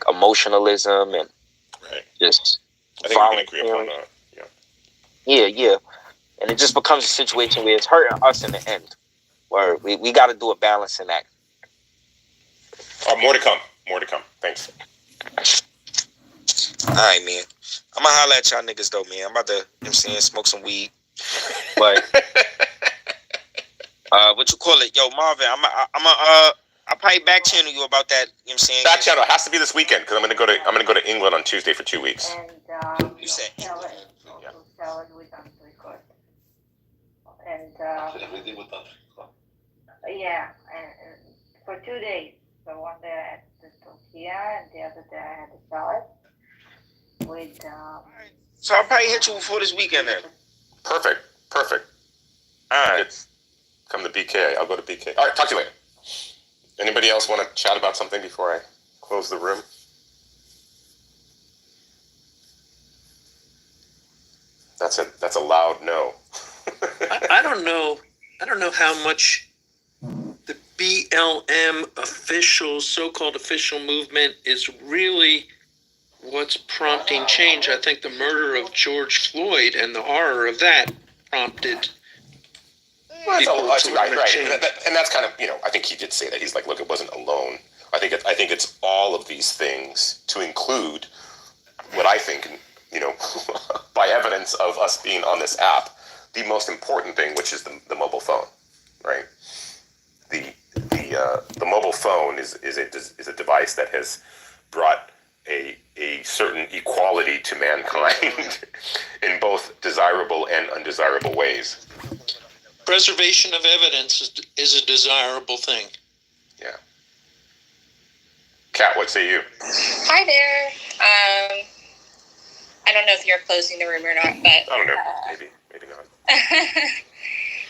emotionalism and just I think we can agree upon that. Yeah. And it just becomes a situation where it's hurting us in the end. Where we got to do a balancing act. More to come. Thanks. All right, man. I'm going to holler at y'all niggas, though, man. I'm about to, smoke some weed. But, what you call it? Yo, Marvin, I'll probably back channel you about that. You know what I'm saying? Back channel has to be this weekend because I'm gonna go to England on Tuesday for 2 weeks. And you said England? salad with entrecote. And everything with entrecote. Yeah, and for 2 days. So one day I had the tortilla, and the other day I had the salad with. So I'll probably hit you before this weekend then. Perfect. All right. Come to BK. I'll go to BK. All right. Talk to you later. Anybody else want to chat about something before I close the room? That's a loud no. I don't know. I don't know how much the BLM so-called official movement is really what's prompting change. I think the murder of George Floyd and the horror of that prompted people to change. And that's kind of, I think he did say that. He's like, look, it wasn't alone. I think it's all of these things to include what I think, by evidence of us being on this app, the most important thing, which is the mobile phone, right? The mobile phone is a device that has brought a certain equality to mankind in both desirable and undesirable ways. Preservation of evidence is a desirable thing. Yeah. Kat, what say you? Hi there. I don't know if you're closing the room or not, but I don't know. Maybe not.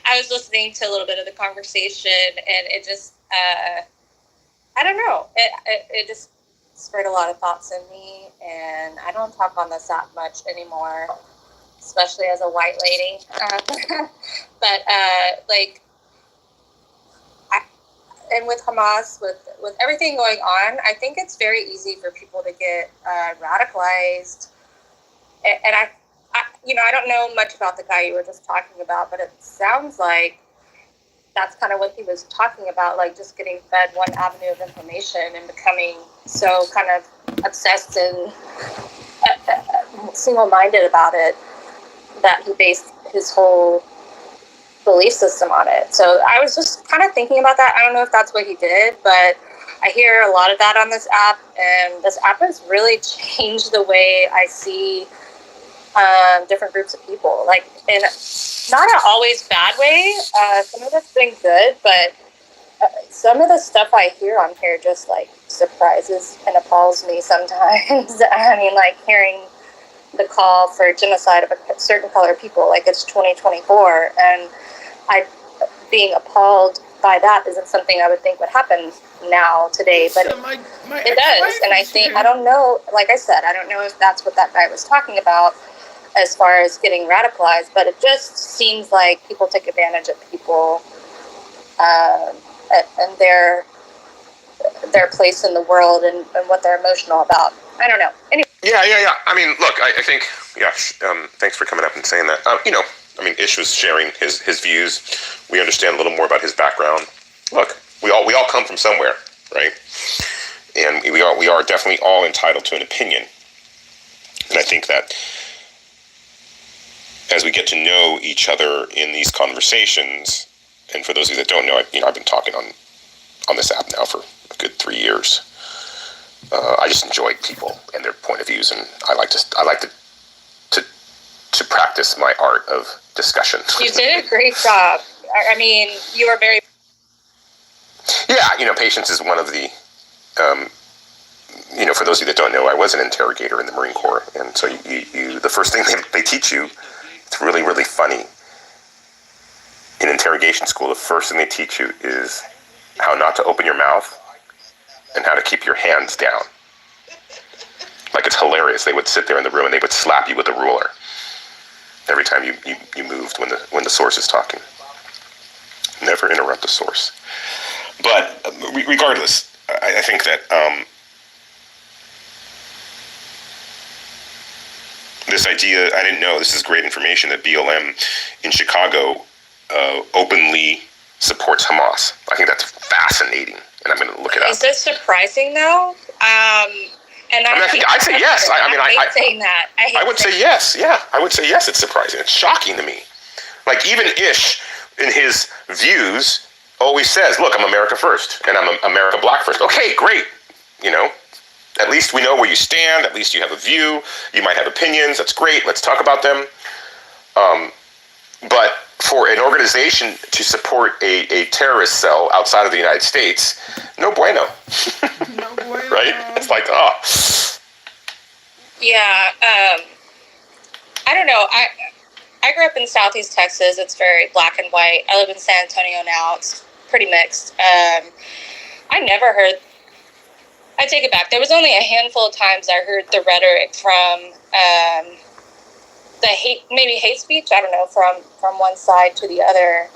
I was listening to a little bit of the conversation, and it just, I don't know. It just spurred a lot of thoughts in me, and I don't talk on this app much anymore, especially as a white lady. But and with Hamas, with everything going on, I think it's very easy for people to get radicalized. And I don't know much about the guy you were just talking about, but it sounds like that's kind of what he was talking about, like just getting fed one avenue of information and becoming so kind of obsessed and single-minded about it that he based his whole belief system on it. So I was just kind of thinking about that. I don't know if that's what he did, but I hear a lot of that on this app, and this app has really changed the way I see different groups of people, like in not an always bad way. Some of it's been good, but some of the stuff I hear on here just like surprises and appalls me sometimes. I mean, like hearing the call for genocide of a certain color of people, like it's 2024, and being appalled by that isn't something I would think would happen now, today, but it does. And I think, I don't know, like I said, I don't know if that's what that guy was talking about as far as getting radicalized, but it just seems like people take advantage of people and their place in the world and what they're emotional about. I don't know. Anyway. Yeah. I mean, look, I think, thanks for coming up and saying that. Ish was sharing his views. We understand a little more about his background. Look, we all come from somewhere, right? And we are definitely all entitled to an opinion. And I think that as we get to know each other in these conversations, and for those of you that don't know, I've been talking on this app now for a good 3 years. I just enjoy people and their point of views, and I like to practice my art of discussion. You did a great job. I mean, you were very. Yeah, patience is one of the. For those of you that don't know, I was an interrogator in the Marine Corps, and so you the first thing they teach you, it's really, really funny. In interrogation school, the first thing they teach you is how not to open your mouth and how to keep your hands down. Like, it's hilarious. They would sit there in the room and they would slap you with a ruler every time you moved when the source is talking. Never interrupt the source. But regardless, I think that this idea, I didn't know, this is great information, that BLM in Chicago openly supports Hamas. I think that's fascinating, and I'm going to look it up. Is this surprising though? I'd say yes. I hate saying that. I would say yes. Yeah, I would say yes. It's surprising. It's shocking to me. Like, even Ish, in his views, always says, "Look, I'm America first, and I'm America Black first." Okay, great. You know, at least we know where you stand. At least you have a view. You might have opinions. That's great. Let's talk about them. But for an organization to support a terrorist cell outside of the United States, no bueno. No bueno. Right? It's like, oh. Yeah, I don't know. I grew up in Southeast Texas. It's very black and white. I live in San Antonio now. It's pretty mixed. I never heard. I take it back. There was only a handful of times I heard the rhetoric from the hate speech. I don't know, from one side to the other.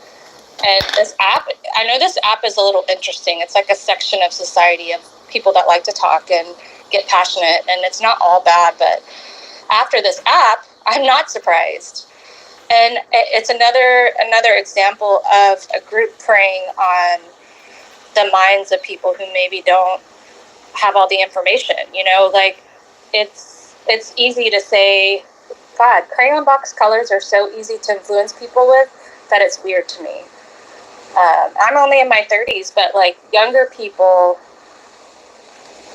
And this app, I know this app is a little interesting. It's like a section of society of people that like to talk and get passionate, and it's not all bad. But after this app, I'm not surprised. And it's another example of a group preying on the minds of people who maybe don't have all the information. You know, like it's easy to say, God, crayon box colors are so easy to influence people with that it's weird to me. I'm only in my 30s, but like younger people,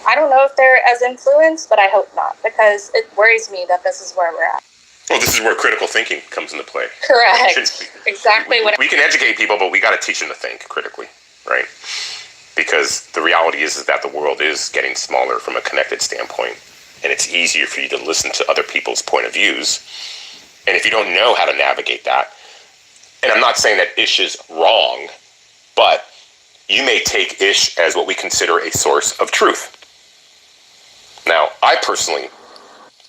I don't know if they're as influenced, but I hope not, because it worries me that this is where we're at. Well, this is where critical thinking comes into play. Correct. Exactly what we can educate people, but we got to teach them to think critically, right? Because the reality is that the world is getting smaller from a connected standpoint, and it's easier for you to listen to other people's point of views. And if you don't know how to navigate that, and I'm not saying that Ish is wrong, but you may take Ish as what we consider a source of truth. Now, I personally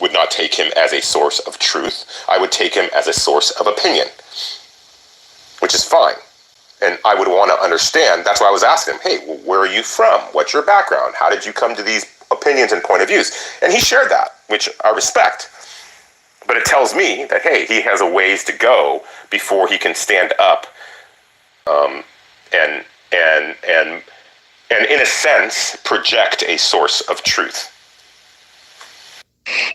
would not take him as a source of truth. I would take him as a source of opinion, which is fine. And I would want to understand. That's why I was asking him, hey, well, where are you from? What's your background? How did you come to these opinions and point of views? And he shared that, which I respect. But it tells me that, hey, he has a ways to go before he can stand up and in a sense, project a source of truth.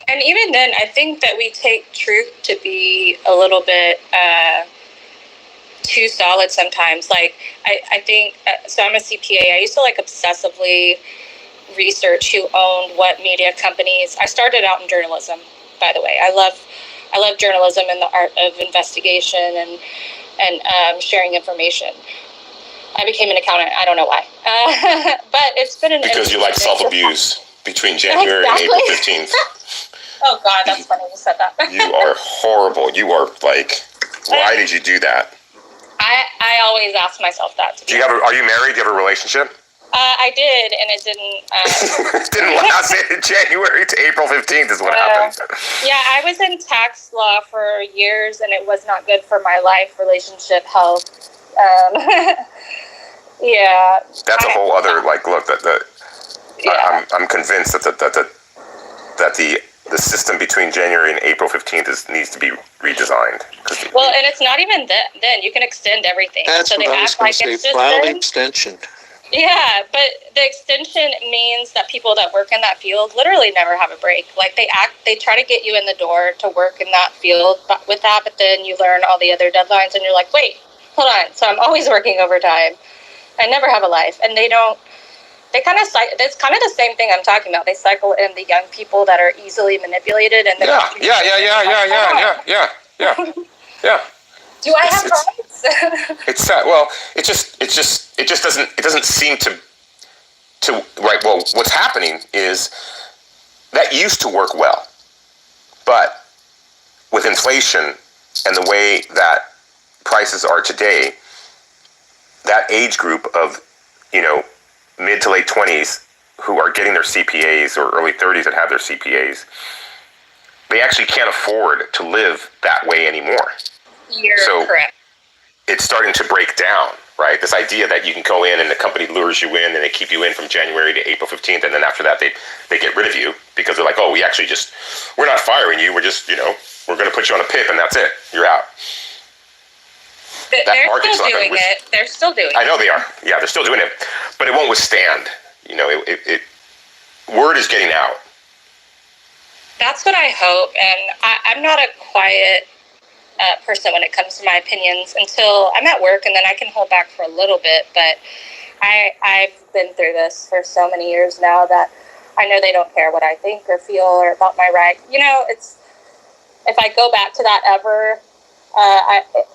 And even then, I think that we take truth to be a little bit too solid sometimes. Like, I think, so I'm a CPA. I used to like obsessively research who owned what media companies. I started out in journalism, by the way. I love journalism and the art of investigation and sharing information. I became an accountant. I don't know why. But it's been an because you like self-abuse between January and April 15th. Oh, God, that's funny you said that. You are horrible. You are like, why did you do that? I always ask myself that. Are you married? Do you have a relationship? I did, and it didn't... It didn't last. January to April 15th is what happened. Yeah, I was in tax law for years, and it was not good for my life, relationship, health. Yeah. That's a whole other, like, look, Yeah. I'm convinced that the system between January and April 15th needs to be redesigned. Well, and it's not even then. You can extend everything. That's so what they I was act going like to it's say, just file the then. extension. Yeah, but the extension means that people that work in that field literally never have a break. Like they try to get you in the door to work in that field with that, but then you learn all the other deadlines and you're like, wait, hold on. So I'm always working overtime. I never have a life. And they kind of, it's kind of the same thing I'm talking about. They cycle in the young people that are easily manipulated. And Yeah. Do I have rights? It's sad. Well, it just doesn't seem to right. Well, what's happening is that used to work well, but with inflation and the way that prices are today, that age group of, mid to late 20s who are getting their CPAs, or early 30s that have their CPAs, they actually can't afford to live that way anymore. You're So correct. it's starting to break down, right? This idea that you can go in and the company lures you in and they keep you in from January to April 15th, and then after that they get rid of you because they're like, oh, we're not firing you, we're just, we're going to put you on a PIP and that's it, you're out. They're still doing it. They're still doing it. I know they are. Yeah, they're still doing it, but it won't withstand. Word is getting out. That's what I hope, and I'm not a quiet person when it comes to my opinions until I'm at work, and then I can hold back for a little bit, but I've been through this for so many years now that I know they don't care what I think or feel or about my right. It's if I go back to that ever,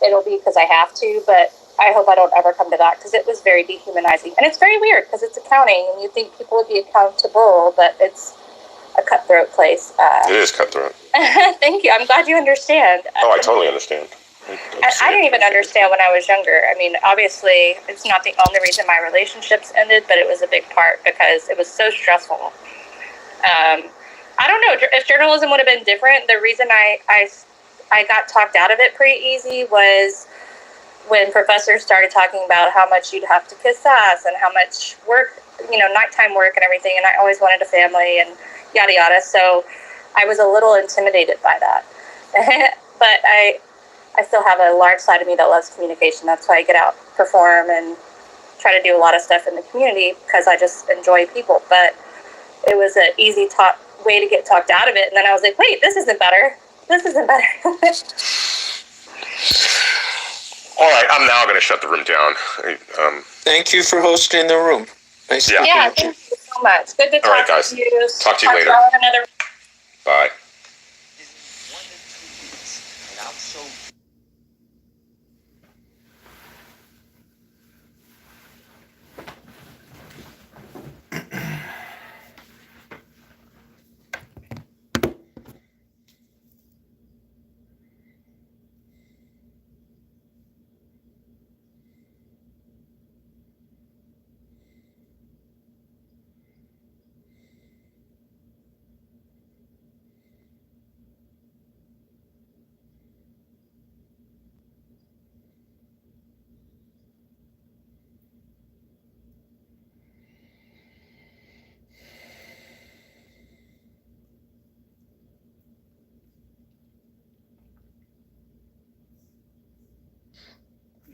it'll be because I have to, but I hope I don't ever come to that because it was very dehumanizing. And it's very weird because it's accounting and you think people would be accountable, but it's a cutthroat place. It is cutthroat. Thank you. I'm glad you understand. Oh, I totally understand. I didn't even understand when I was younger. I mean, obviously, it's not the only reason my relationships ended, but it was a big part because it was so stressful. I don't know if journalism would have been different. The reason I got talked out of it pretty easy was when professors started talking about how much you'd have to kiss ass and how much work, nighttime work and everything. And I always wanted a family and yada yada. So I was a little intimidated by that. But I still have a large side of me that loves communication. That's why I get out, perform, and try to do a lot of stuff in the community because I just enjoy people. But it was an easy way to get talked out of it. And then I was like, wait, this isn't better. This isn't better. All right, I'm now going to shut the room down. Thank you for hosting the room. Nice Yeah, thank you so much. Good to All right, talk guys. to you. Talk to you later. Bye.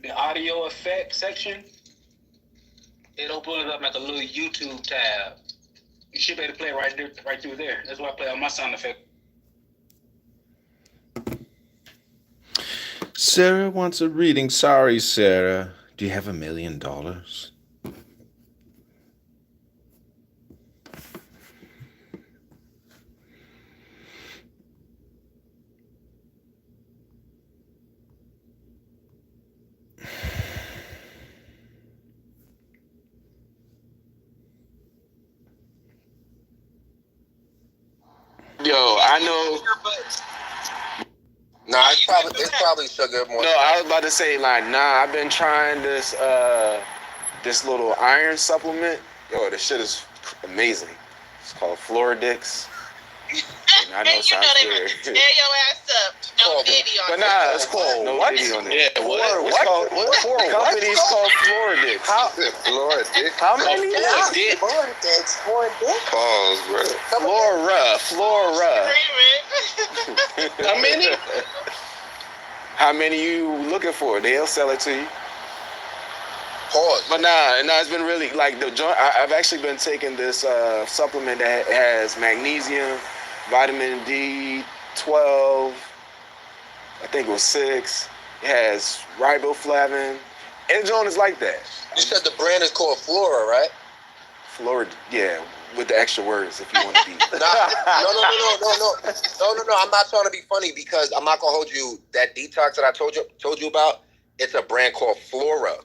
The audio effect section, it opens up like a little YouTube tab. You should be able to play right through there. That's why I play all my sound effects. Sarah wants a reading. Sorry, Sarah. Do you have $1 million? Yo, I know. No, it's probably sugar more. No, I was about to say I've been trying this little iron supplement. Yo, this shit is amazing. It's called Floridix. I know it sounds weird. Tear your ass up. No Diddy on it. But nah, it's called no Diddy on it. Yeah, what? The company's called Floridix. Floridix? How many? Floridix. Pause, bro. Flora. How many? How many you looking for? They'll sell it to you. Pause. But nah, it's been really like the joint. I've actually been taking this supplement that has magnesium, vitamin D12. I think it was 6. It has riboflavin. And the joint is like that. You said the brand is called Flora, right? Flora, yeah, with the extra words if you want to be. No. I'm not trying to be funny because I'm not gonna hold you. That detox that I told you about, it's a brand called Flora,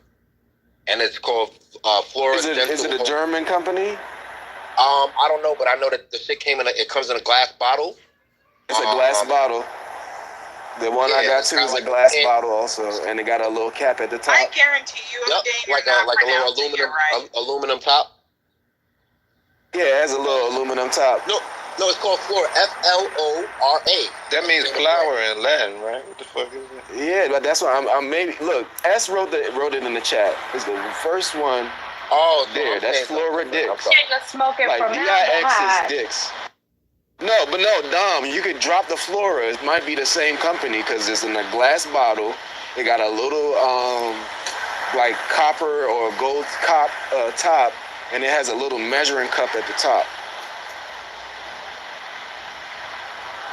and it's called Flora. Is it a German company? I don't know, but I know that the shit it comes in a glass bottle. It's a glass bottle. The one I got too is a glass bottle also, and it got a little cap at the top. I guarantee you, like a little aluminum top. Yeah, it has a little aluminum top. No, No, it's called Flora. Flora. That means flower in Latin, right? What the fuck is that? Yeah, but that's why I'm maybe look. S wrote it in the chat. It's the first one. Oh, there. That's Flora Dix. Smoking Like formaldehyde. DIX is Dix. No, but no, Dom, you could drop the Flora. It might be the same company because it's in a glass bottle. It got a little like copper or gold top, and it has a little measuring cup at the top.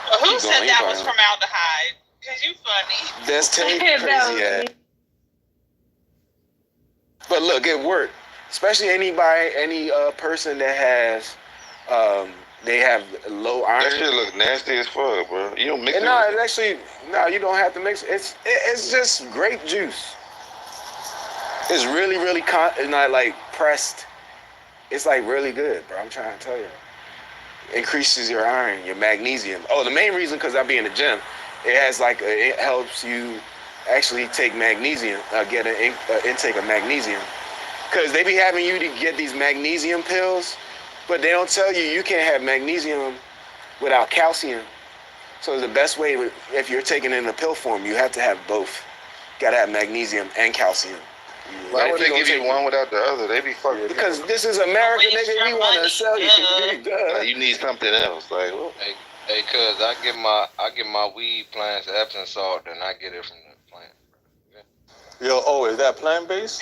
Well, who Keep said going, that keep was going. formaldehyde? Because you funny. That's Tate crazy ass. But look, it worked. Especially any person that has they have low iron. That shit look nasty as fuck, bro. You don't mix it. No, it actually you don't have to mix it. It's just grape juice. It's really it's not like pressed. It's like really good, bro. I'm trying to tell you. Increases your iron, your magnesium. Oh, the main reason because I be in the gym, it helps you actually take magnesium, get an intake of magnesium. Because they be having you to get these magnesium pills, but they don't tell you can't have magnesium without calcium. So the best way, if you're taking it in a pill form, you have to have both. Got to have magnesium and calcium. Why would they give you one without the other? They be fucking. Because this is America, nigga. We want to sell you. Like, you need something else. Like, well, Hey, cuz I get my weed plants Epsom salt, and I get it from the plant. Yo, is that plant-based?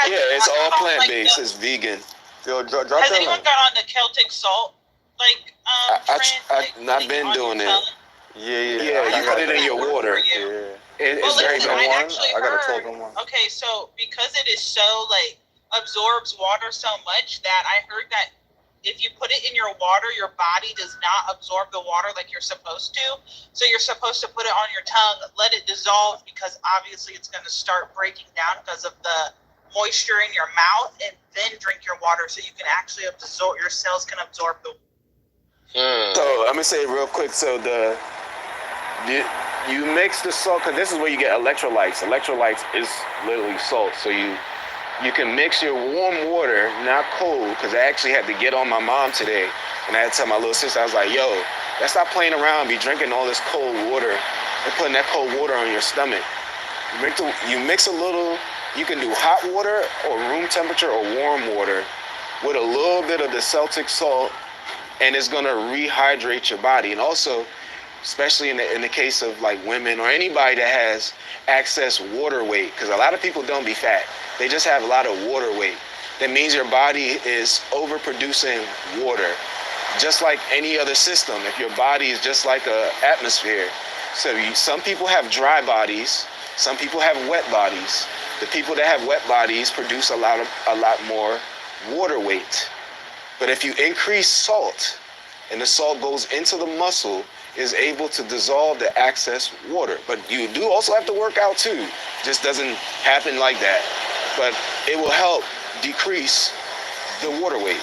Yeah, it's all plant-based. It's vegan. Yo, drop Has that anyone link. got on the Celtic salt? I've been doing it. Yeah. You put it in your water. Yeah. It's very listen, good. I actually I got a heard. 12-in-1. Okay, so because it is so absorbs water so much that I heard that if you put it in your water, your body does not absorb the water like you're supposed to. So you're supposed to put it on your tongue, let it dissolve because obviously it's going to start breaking down because of the moisture in your mouth, and then drink your water so you can actually absorb. Your cells can absorb the. So I'm gonna say it real quick. So you mix the salt because this is where you get electrolytes. Electrolytes is literally salt. So you can mix your warm water, not cold, because I actually had to get on my mom today, and I had to tell my little sister, I was like, yo, let's stop playing around, be drinking all this cold water and putting that cold water on your stomach. You mix a little. You can do hot water or room temperature or warm water with a little bit of the Celtic salt, and it's gonna rehydrate your body. And also, especially in the case of like women or anybody that has excess water weight, because a lot of people don't be fat, they just have a lot of water weight. That means your body is overproducing water, just like any other system. If your body is just like an atmosphere, so some people have dry bodies, some people have wet bodies. The people that have wet bodies produce a lot more water weight. But if you increase salt, and the salt goes into the muscle, is able to dissolve the excess water. But you do also have to work out too. Just doesn't happen like that. But it will help decrease the water weight.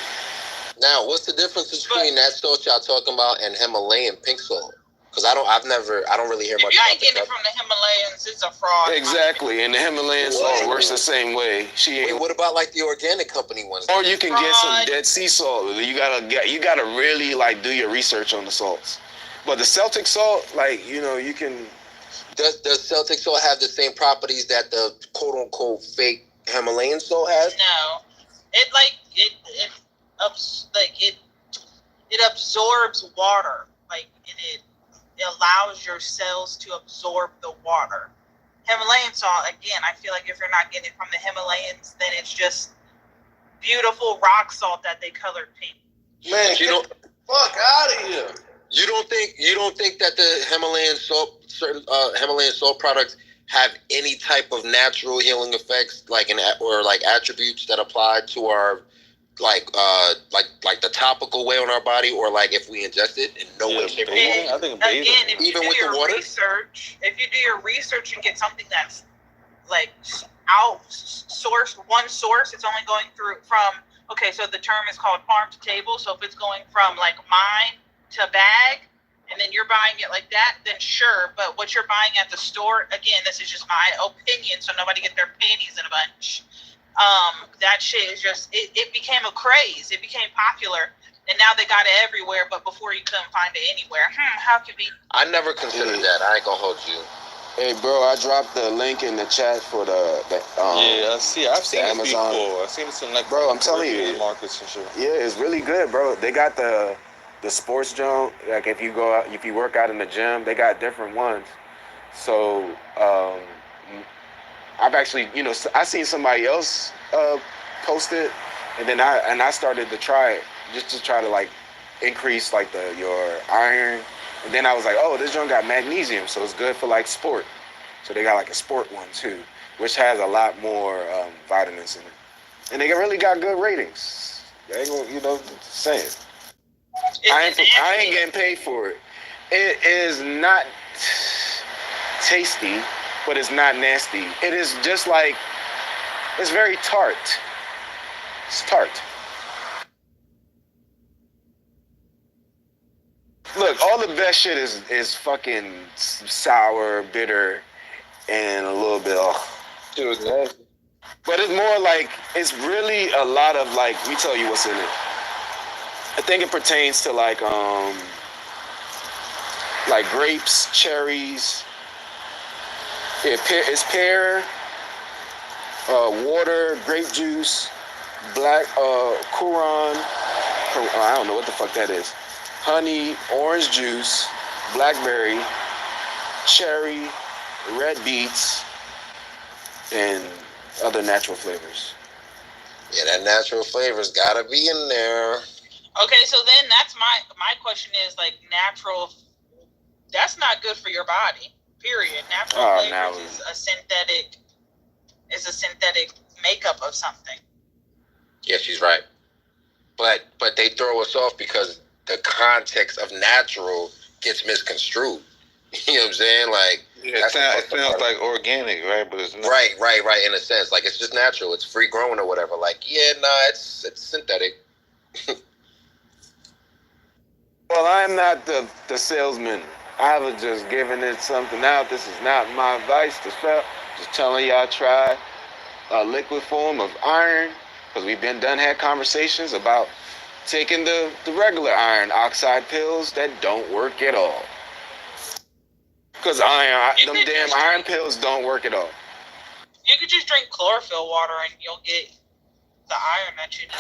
Now, what's the difference between that salt y'all talking about and Himalayan pink salt? Because I don't really hear much. If you ain't getting it from the Himalayas, it's a fraud. Exactly, and the Himalayan salt works the same way. Wait, what about like the organic company ones? Or you can get some Dead Sea salt. You gotta really like do your research on the salts. But the Celtic salt, you can. Does Celtic salt have the same properties that the quote unquote fake Himalayan salt has? No, it absorbs water. It allows your cells to absorb the water. Himalayan salt, again, I feel like if you're not getting it from the Himalayas, then it's just beautiful rock salt that they colored pink. Man, you don't fuck out of here. You don't think that the Himalayan salt, certain Himalayan salt products have any type of natural healing effects, or attributes that apply to our like the topical way on our body, or like if we ingest it in no way, shape, or form? I think Again, if even you with do the your water. if you do your research and get something that's outsourced, one source, it's only going from. Okay, so the term is called farm to table. So if it's going from mine to bag, and then you're buying it like that, then sure. But what you're buying at the store, again, this is just my opinion, so nobody get their panties in a bunch. That shit is just, it became a craze. It became popular. and now they got it everywhere. But before you couldn't find it anywhere. How convenient. I never considered that. I ain't gonna hold you. Hey, bro, I dropped the link in the chat for the Yeah, I've seen this Amazon. before. I've seen this in like bro, I'm telling you, markets and shit. Yeah, it's really good, bro. They got the sports junk. Like if you go out, if you work out in the gym, they got different ones. So I've actually, I seen somebody else post it, and then I started to try it just to try to like increase like your iron. And then I was like, oh, this junk got magnesium, so it's good for like sport. So they got like a sport one too, which has a lot more vitamins in it, and they really got good ratings. They ain't gonna, saying. I ain't getting paid for it. It is not tasty, but it's not nasty. It is just like, it's very tart. It's tart. Look, all the best shit is fucking sour, bitter, and a little bit of. But it's more like, it's really a lot of like, let me tell you what's in it. I think it pertains to like grapes, cherries. It's pear, water, grape juice, black Quran. I don't know what the fuck that is. Honey, orange juice, blackberry, cherry, red beets, and other natural flavors. Yeah, that natural flavor's gotta be in there. Okay, so then that's my question is like natural. That's not good for your body. Period. Natural flavors is a synthetic. Is a synthetic makeup of something. Yeah, she's right. But they throw us off because the context of natural gets misconstrued. You know what I'm saying? Like, yeah, it sounds like organic, right? But it's not. Right. In a sense, like it's just natural. It's free grown or whatever. Like, yeah, nah, it's synthetic. Well, I'm not the salesman. I was just giving it something out. This is not my advice to sell. Just telling y'all try a liquid form of iron, because we've had conversations about taking the regular iron oxide pills that don't work at all. Because them damn iron pills don't work at all. You could just drink chlorophyll water and you'll get the iron that you need.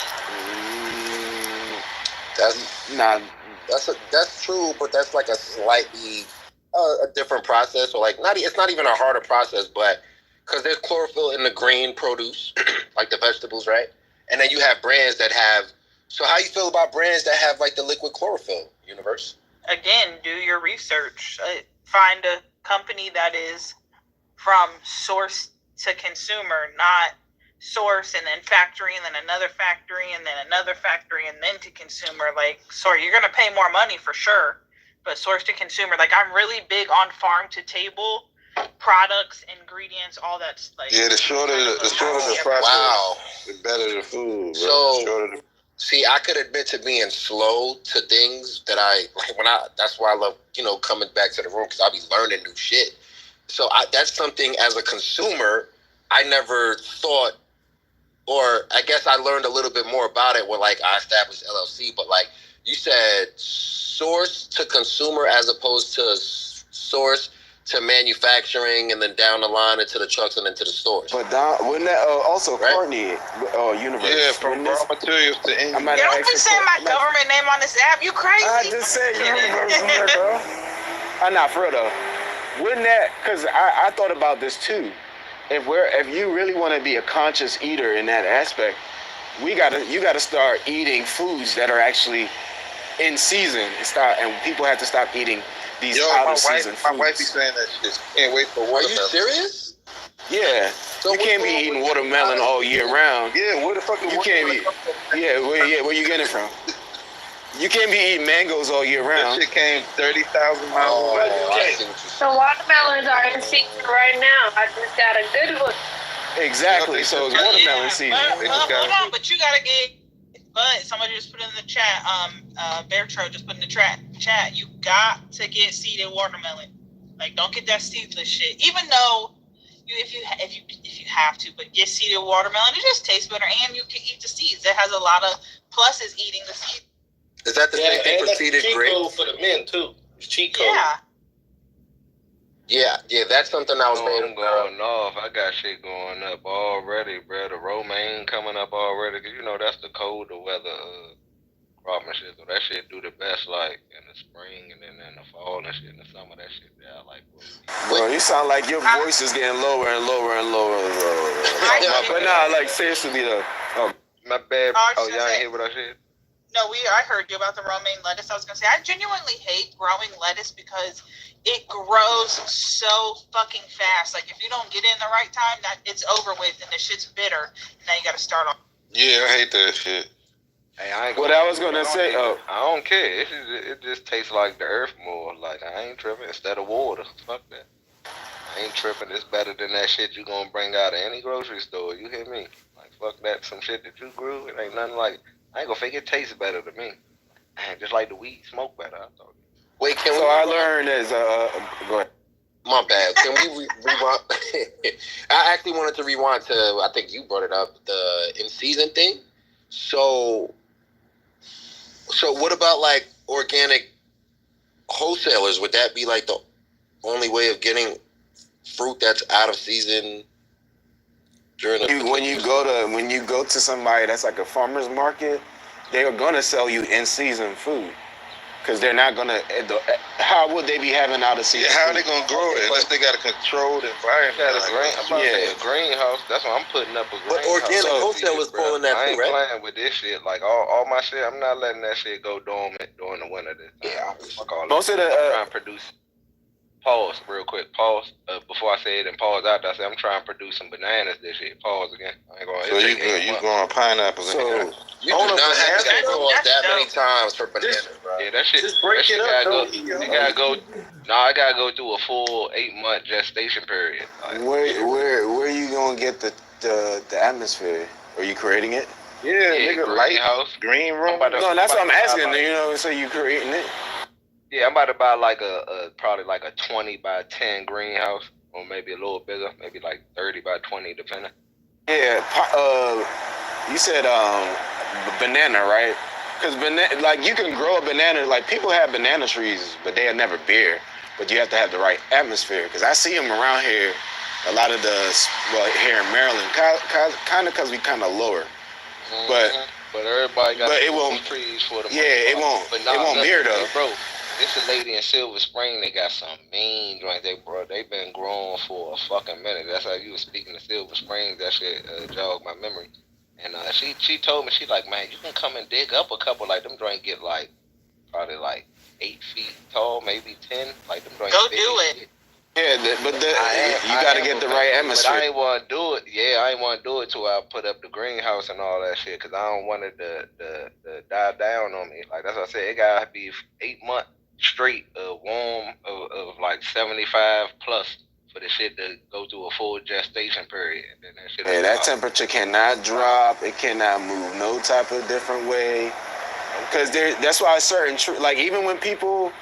That's true, but that's like a slightly a different process, or like it's not even a harder process, but because there's chlorophyll in the green produce, like the vegetables, right? And then you have brands that have. So how you feel about brands that have like the liquid chlorophyll, Universe? Again, do your research. Find a company that is from source to consumer, not source and then factory and then another factory and then another factory and then to consumer. Like, sorry, you're gonna pay more money for sure, but source to consumer. Like, I'm really big on farm to table products, ingredients, all that. Like, yeah, the shorter the process, the better the food. Bro. So, see, I could admit to being slow to things that I like that's why I love coming back to the room, because I'll be learning new shit. So that's something as a consumer I never thought. Or I guess I learned a little bit more about it when, like, I established LLC. But, like, you said source to consumer as opposed to source to manufacturing and then down the line into the trucks and into the stores. But wouldn't that also Courtney Universe? Yeah, from raw materials to end. You don't just say my government name on this app. You crazy? I just said Universe, bro. I'm not for real though. Wouldn't that? Because I thought about this too. If you really want to be a conscious eater in that aspect, you gotta start eating foods that are actually in season and people have to stop eating these out of season foods. My wife be saying that shit. Can't wait for watermelon. Are you serious? Yeah. So you can't be eating watermelon all year round. Yeah, where the fuck is you can't be? Yeah, where you getting it from? You can't be eating mangoes all year round. That shit came 30,000 miles away. The watermelons are in season right now. I just got a good look. Exactly. So it's watermelon season. Hold on, but you gotta get. But somebody just put in the chat. Beartro just put in the chat. You got to get seeded watermelon. Like, don't get that seedless shit. Even though if you have to, but get seeded watermelon, it just tastes better, and you can eat the seeds. It has a lot of pluses eating the seeds. Is that the same thing for that's seeded cheat grapes? code for the men too. It's cheat code. Yeah, that's something I was made I'm going off. I got shit going up already, bro. The romaine coming up already, cause you know that's the colder weather crop and shit. So that shit do the best like in the spring and then in the fall and shit. In the summer, that shit I like. Bro, you sound like your voice is getting lower and lower and lower and lower. But nah, like seriously though. Oh. My bad. Oh, Y'all ain't hear what I said? No, I heard you about the romaine lettuce. I was gonna say I genuinely hate growing lettuce because it grows so fucking fast. Like if you don't get in the right time, that it's over with and the shit's bitter. And now you got to start on. Yeah, I hate that shit. Hey, I ain't what I was gonna say. I don't care. It just tastes like the earth more. Like I ain't tripping. Instead of water, fuck that. I ain't tripping. It's better than that shit you gonna bring out of any grocery store. You hear me? Like fuck that. Some shit that you grew. It ain't nothing like. I ain't gonna fake it tastes better to me. Just like the weed smoke better. I thought. Wait, can so we? I learned as go ahead. My bad. Can we rewind? I actually wanted to rewind to. I think you brought it up, the in season thing. So what about like organic wholesalers? Would that be like the only way of getting fruit that's out of season during when you go to somebody that's like a farmer's market, they are gonna sell you in season food. Because they're not gonna. How would they be having out of season? Yeah, how are they gonna grow it unless they got a controlled environment? A greenhouse. That's why I'm putting up a greenhouse. But organic wholesalers pulling that I ain't too, right? playing with this shit. Like all my shit, I'm not letting that shit go dormant during the winter. Most of the I'm trying to produce. Pause real quick. Pause before I say it and pause out. I say I'm trying to produce some bananas this year. Pause again. I ain't going. So you growing pineapples? So you do not have to pause that many times for bananas, bro. Yeah, that shit. Just break that shit it up. gotta go. No, I gotta go through a full 8-month gestation period. Like, where you gonna get the atmosphere? Are you creating it? Yeah, nigga, greenhouse, green room. No, that's what I'm asking. You know, so you creating it? Yeah, I'm about to buy like probably like a 20 by 10 greenhouse, or maybe a little bigger, maybe like 30 by 20, depending. Yeah, you said banana, right? Because like you can grow a banana. Like people have banana trees, but they are never bear. But you have to have the right atmosphere. Because I see them around here, a lot of here in Maryland, kind of because we kind of lower, but everybody got it won't trees for the it won't bear though, bro. It's a lady in Silver Spring. They got some mean joints. They've been growing for a fucking minute. That's how you was speaking to Silver Spring. That shit jogged my memory. And she told me, she like, man, you can come and dig up a couple. Like them joints get like probably like 8 feet tall, maybe 10. Like them joints. Go do it. Yeah, you got to get the right atmosphere. But I ain't want to do it. Yeah, I ain't want to do it till I put up the greenhouse and all that shit. Cause I don't want it to die down on me. Like that's what I said. It gotta be 8 months straight warm of like 75 plus for the shit to go through a full gestation period. And then that shit that temperature cannot drop. It cannot move no type of different way. Because that's why certain like even when people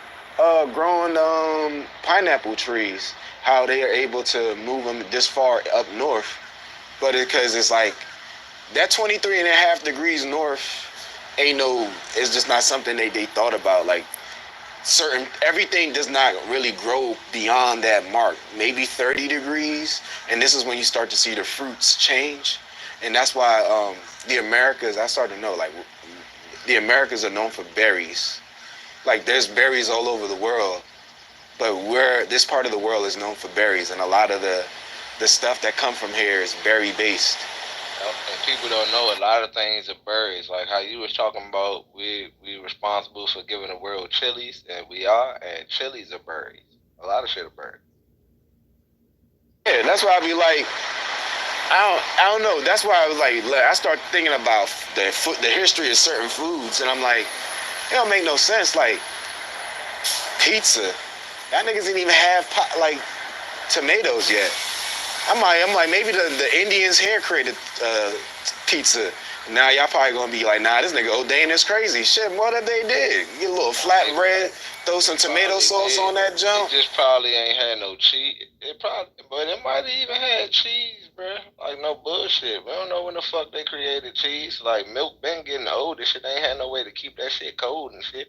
growing pineapple trees, how they are able to move them this far up north, but because it's like that 23.5 degrees north it's just not something they thought about. Like everything does not really grow beyond that mark, maybe 30 degrees, and this is when you start to see the fruits change. And that's why the Americas, I started to know, like the Americas are known for berries. Like there's berries all over the world, but this part of the world is known for berries, and a lot of the stuff that come from here is berry based. And people don't know a lot of things are berries. Like how you was talking about, we responsible for giving the world chilies, and we are, and chilies are berries. A lot of shit are berries. Yeah, that's why I be like, I don't know. That's why I was like, I start thinking about the history of certain foods, and I'm like, it don't make no sense. Like pizza, y'all niggas didn't even have like tomatoes yet. I'm like maybe the Indians here created pizza, Now y'all probably gonna be like, nah, this nigga O'Dane is crazy. Shit, what did they did? Get a little flatbread, throw some tomato sauce on that jump. It just probably ain't had no cheese. But it might have even had cheese, bro. Like no bullshit. We don't know when the fuck they created cheese. Like milk been getting old and shit. They ain't had no way to keep that shit cold and shit.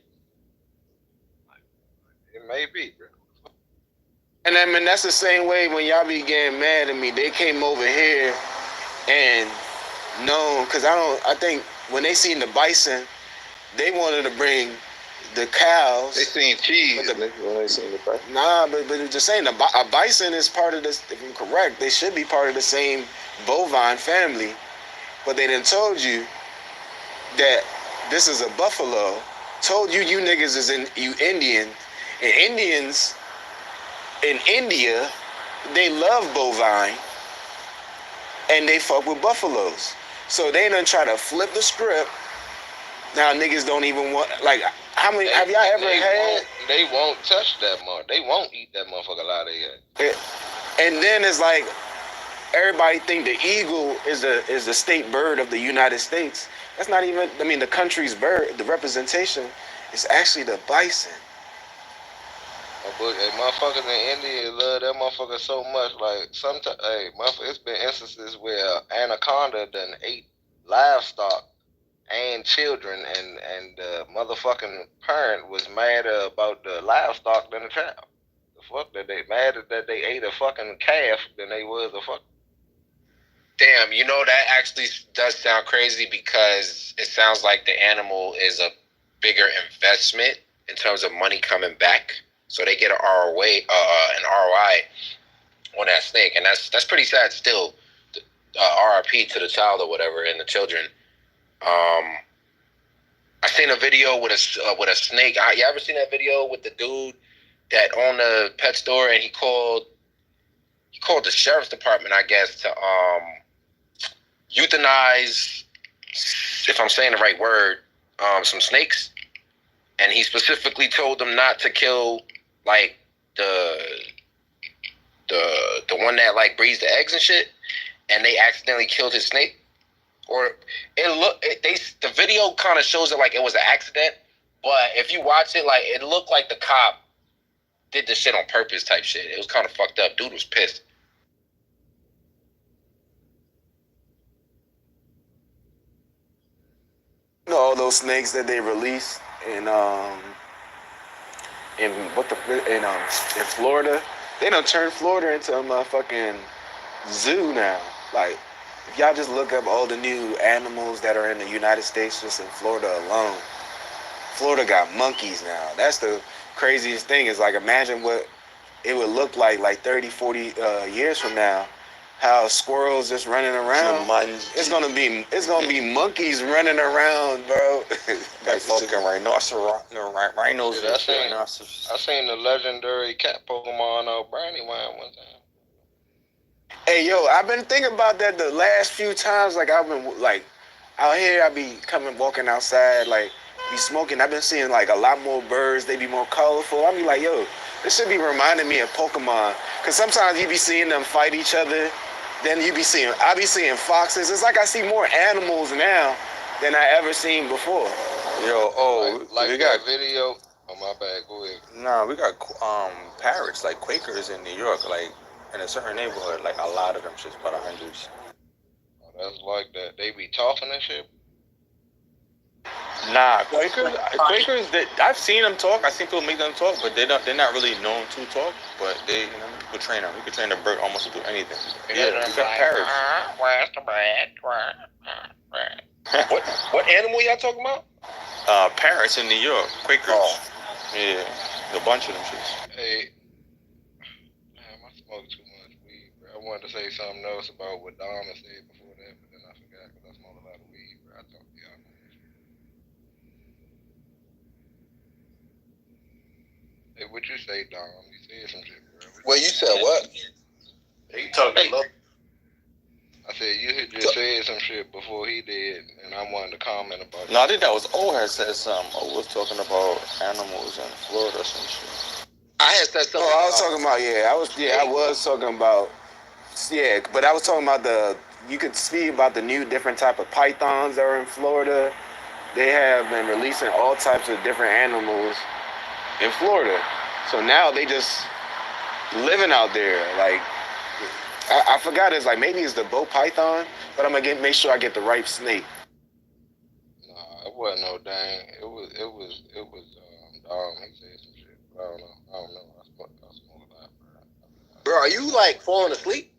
It may be, bro. And I mean that's the same way when y'all be getting mad at me. They came over here and because I think when they seen the bison, they wanted to bring the cows. They seen cheese when they seen the bison. Nah, but just saying, a bison is part of this. If I'm correct, they should be part of the same bovine family. But they done told you that this is a buffalo. Told you niggas is you Indian. And Indians in India, they love bovine. And they fuck with buffaloes. So they done try to flip the script. Now niggas don't even want, like, how many, have y'all ever had? They won't touch that motherfucker. They won't eat that motherfucker alive. And then it's like, everybody think the eagle is the state bird of the United States. That's not even, I mean, the country's bird, the representation is actually the bison. Motherfuckers in India love that motherfucker so much. Like, sometimes, it's been instances where anaconda done ate livestock and children, and the motherfucking parent was madder about the livestock than the child. The fuck that they madder that they ate a fucking calf than they was a fuck. Damn, that actually does sound crazy because it sounds like the animal is a bigger investment in terms of money coming back. So they get an ROI on that snake, and that's pretty sad still. RIP to the child or whatever and the children. I seen a video with a snake. You ever seen that video with the dude that owned a pet store and he called the sheriff's department, I guess, to euthanize, if I'm saying the right word, some snakes, and he specifically told them not to kill like the one that like breeds the eggs and shit, and they accidentally killed his snake. Or the video kind of shows it like it was an accident, but if you watch it, like it looked like the cop did the shit on purpose type shit. It was kind of fucked up. Dude was pissed. All those snakes that they released in Florida, they done turned Florida into a motherfucking zoo now. Like, if y'all just look up all the new animals that are in the United States, just in Florida alone, Florida got monkeys now. That's the craziest thing, is like, imagine what it would look like 30, 40 years from now. How squirrels just running around. It's gonna be monkeys running around, bro. Like fucking rhinos. I seen the legendary cat Pokemon Brandywine one time. Hey yo, I've been thinking about that the last few times. Like I've been like out here, I be walking outside, like be smoking. I've been seeing like a lot more birds. They be more colorful. I be like, yo, this should be reminding me of Pokemon. Cause sometimes you be seeing them fight each other. Then I be seeing foxes. It's like I see more animals now than I ever seen before. Yo, we got video. Oh my bad, go ahead. Nah, we got parrots, like Quakers in New York, like in a certain neighborhood, like a lot of them shit's by the hundreds. Oh, that's like that. They be talking and shit. Nah, Quakers. I've seen them talk. I've seen people make them talk, but they're not really known to talk. But they, people train them. You can train a bird almost to do anything. Yeah, we got parrots. Where's the bread? What animal y'all talking about? Parrots in New York. Quakers. Oh. Yeah, a bunch of them shits. Hey, damn, I smoked too much weed, bro. I wanted to say something else about what Dom had said before that, but then I forgot because I smoked a lot of weed, bro. I talked to y'all. Hey, what you say, Dom? You said some shit, bro. Well, you said what? He talking low. I said you had just said some shit before he did, and I wanted to comment about it. No, I think that was O had said something. O was talking about animals in Florida or some shit. I had said something. I was talking about, I was talking about, but I was talking about you could see about the new different type of pythons that are in Florida. They have been releasing all types of different animals in Florida. So now they just living out there. Like, I forgot, it's like, maybe it's the bow python, but I'm gonna make sure I get the right snake. Nah, it wasn't no dang. It was Dom. He said some shit. I don't know. I smoke a lot, bro. Bro, are you like falling asleep?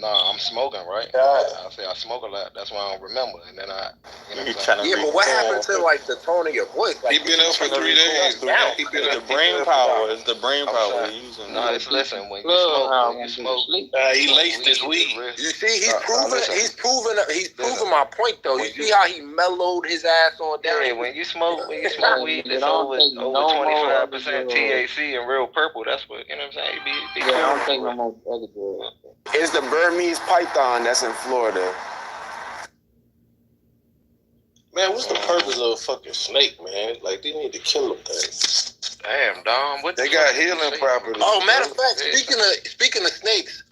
Nah, I'm smoking, right? I say I smoke a lot. That's why I don't remember. And then But what happened to like the tone of your voice? Like, He been up for 3 days. He been the brain power. It's the brain power we're using. No, it's listen. When you smoke, he laced his weed. You see, he's proving my point though. You see how he mellowed his ass on down. Yeah, when you smoke weed, it's over 25% THC and real purple. That's what you know what I'm saying. Be I don't take no more other drugs. It's the Burmese python that's in Florida. Man, what's the purpose of a fucking snake, man? Like, they need to kill them things. Damn, Dom. What they got healing properties. Oh, matter of fact, speaking of snakes,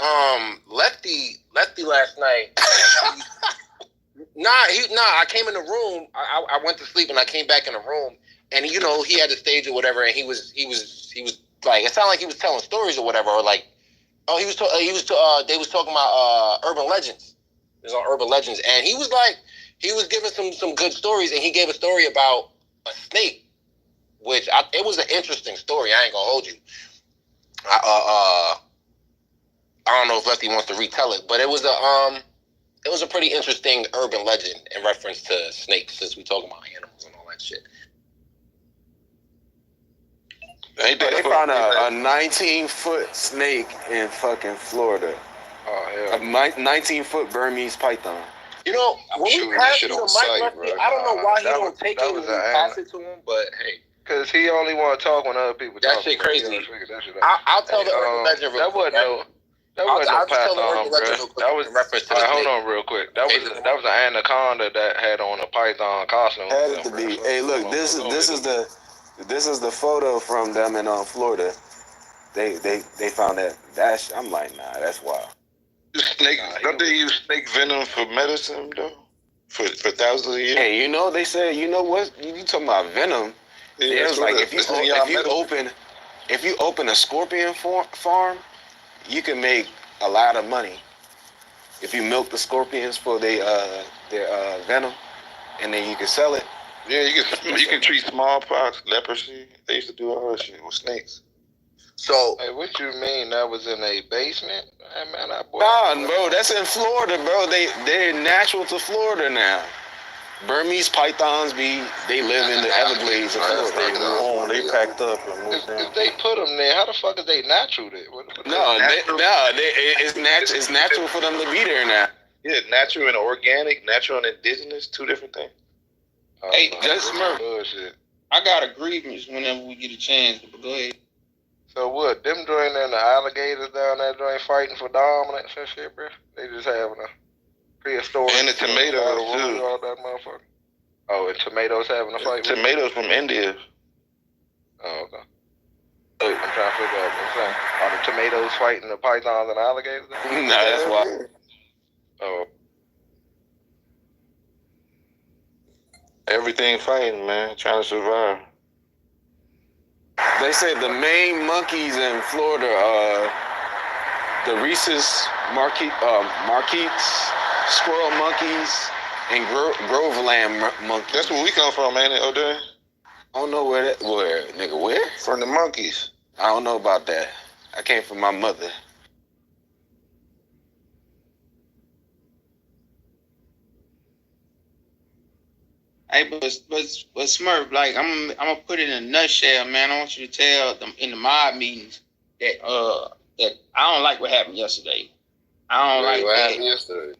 Lefty last night. I came in the room. I went to sleep and I came back in the room, and he had the stage or whatever, and he was like, it sounded like he was telling stories or whatever, or like, they was talking about urban legends. It was on urban legends, and he was giving some good stories, and he gave a story about a snake, which it was an interesting story. I ain't gonna hold you. I don't know if Lefty wants to retell it, but it was a pretty interesting urban legend in reference to snakes, since we talking about animals and all that shit. They found a 19-foot snake in fucking Florida. Oh, hell. A 19-foot Burmese python. When he passed it to Mike Lefty, I don't know why he don't take it when he pass it to him, but hey. Because he only want to talk when other people talk. That shit crazy. I'll tell the urban legend real quick. That wasn't no python, bro. That was reference to hold on real quick. That was an anaconda that had on a python costume. Had to be. Hey, look, this is the photo from them in Florida. They found that. I'm like, nah, that's wild. Snake, don't they use snake venom for medicine though? For thousands of years. Hey, they said, you know what? You talking about venom? Yeah, it was like if you open a scorpion farm, you can make a lot of money. If you milk the scorpions for their venom, and then you can sell it. Yeah, you can treat smallpox, leprosy. They used to do all that shit with snakes. So, hey, what you mean? That was in a basement? Hey, man, nah, bro, that's in Florida, bro. They're natural to Florida now. Burmese pythons they live in the Everglades of Florida. They packed up and moved down. If they put them there, how the fuck is they natural there? It's natural for them to be there now. Yeah, natural and organic, natural and indigenous, two different things. Hey, just Smurf. I got a grievance whenever we get a chance. But go ahead. So what? Them joining there, the alligators down there joint fighting for dominance and shit, bro? They just having a prehistoric. And the tomatoes too. All that motherfucker. Oh, and tomatoes having a fight. Tomatoes from India. Oh, okay. I'm trying to figure out what I'm saying. Are the tomatoes fighting the pythons and alligators? Nah, that's why. Oh. Everything fighting, man, trying to survive. They said the main monkeys in Florida are the Rhesus marquise, squirrel monkeys, and Groveland monkeys. That's where we come from, ain't it, O'Day? I don't know where, nigga, where? From the monkeys. I don't know about that. I came from my mother. Hey, but Smurf, like I'm gonna put it in a nutshell, man. I want you to tell them in the mob meetings that that I don't like what happened yesterday. I don't like what that. happened yesterday.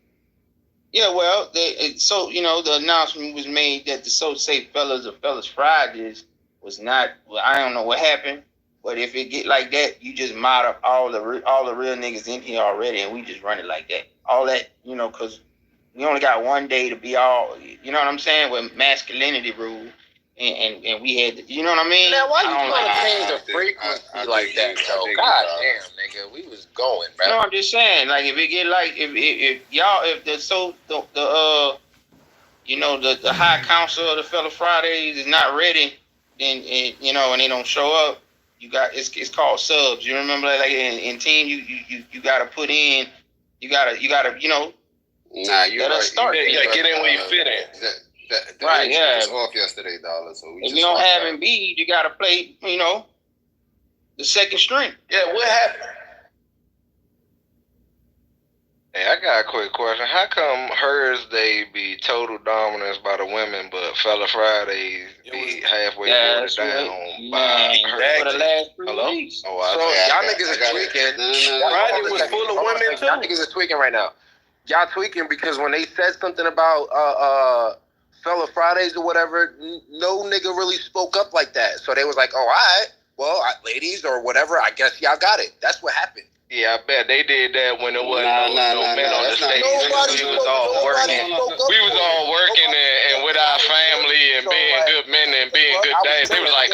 Yeah, well, the announcement was made that the So Safe Fellas or Fellas Fridays was not. Well, I don't know what happened, but if it get like that, you just mod up all the real niggas in here already, and we just run it like that. All that, because we only got one day to be all. You know what I'm saying? With masculinity rule, and we had, you know what I mean? Now, why you I don't trying to like- change the frequency like that, though? God damn, nigga, we was going, bro. No, I'm just saying, like, if it get like, if y'all, if the you know, the high council of the Fellow Fridays is not ready, then, you know, and they don't show up, you got, it's called subs. You remember that, like in team, you gotta put in, you gotta, you know. Nah, you Let us start. You gotta get in where you fit in. The Right, yeah. was off yesterday, dollar. So we If just you don't have watched Embiid, you gotta play, you know, the second string. Yeah, what happened? Hey, I got a quick question. How come hers they be total dominance by the women, but Fella Fridays be halfway watered down by her? For the last 3 Hello? weeks. So y'all niggas are tweaking. Friday was full of women too. Y'all niggas are tweaking right now. Y'all tweaking because when they said something about Fella Fridays or whatever, no nigga really spoke up like that. So they was like, oh, all right, well, ladies or whatever, I guess y'all got it. That's what happened. Yeah, I bet they did that when there wasn't no men on the stage. Nobody We was all working. spoke up. We was all working and with our family and being good men and being good dads. They was like,